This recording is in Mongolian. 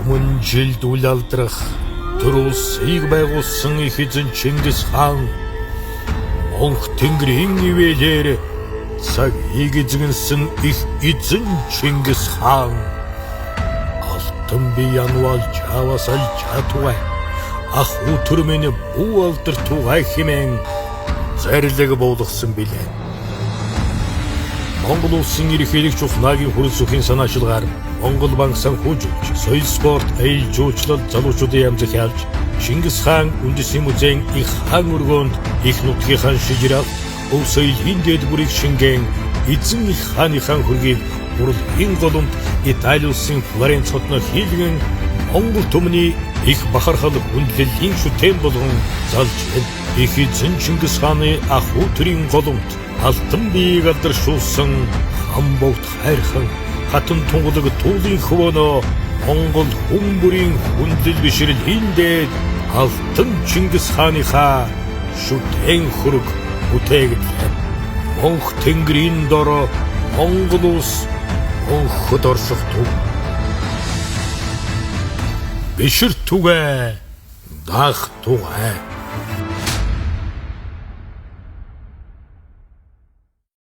Өмнө жилд үл алдрах түр улсыг байгуулсан их эзэн Чингис хаан Монх тэнгэрийн ивэлээр цагийг эзэгнсэн их эзэн Чингис хаан алтан бие анвалж авасал чатугай ах өтөр минь бүү алдар тугай хэмээн зарлиг буулгасан билээ. Монгол улсын ерөнхийлөгч ухнаагийн хөрс өхийн санаачилгаар Монгол банк санхүүжүүлж, соёл спорт, аял жуулчлал залуучуудын амжилт ялж, Чингис хаан үндэсний музейн их хаан өргөөнд их нутгийнхаа шижирал, өв соёлын дэдгүрийг шингээн, эзэн их хааныхаа хөргийг урлагийн голомт Итали улсын Флоренц хотноо хийлгэн Монгол түмний их бахархал хүндлэлийн шүтэн болгон залж байна. Их эзэн Чингис хааны ах өтрийн голомт алтан биеийг алдаршуулсан хан богд хайрхан хатан тунгалаг туулын хөвөнөө Монгол хүн бүрийн хүндлэл бишрэлийн дээд алтан Чингис хааныхаа шүтэн хөрөг бүтээгэдлээ. Монх тэнгэрийн дор Монгол улс монход орших төв бишэр түгэ дах тугай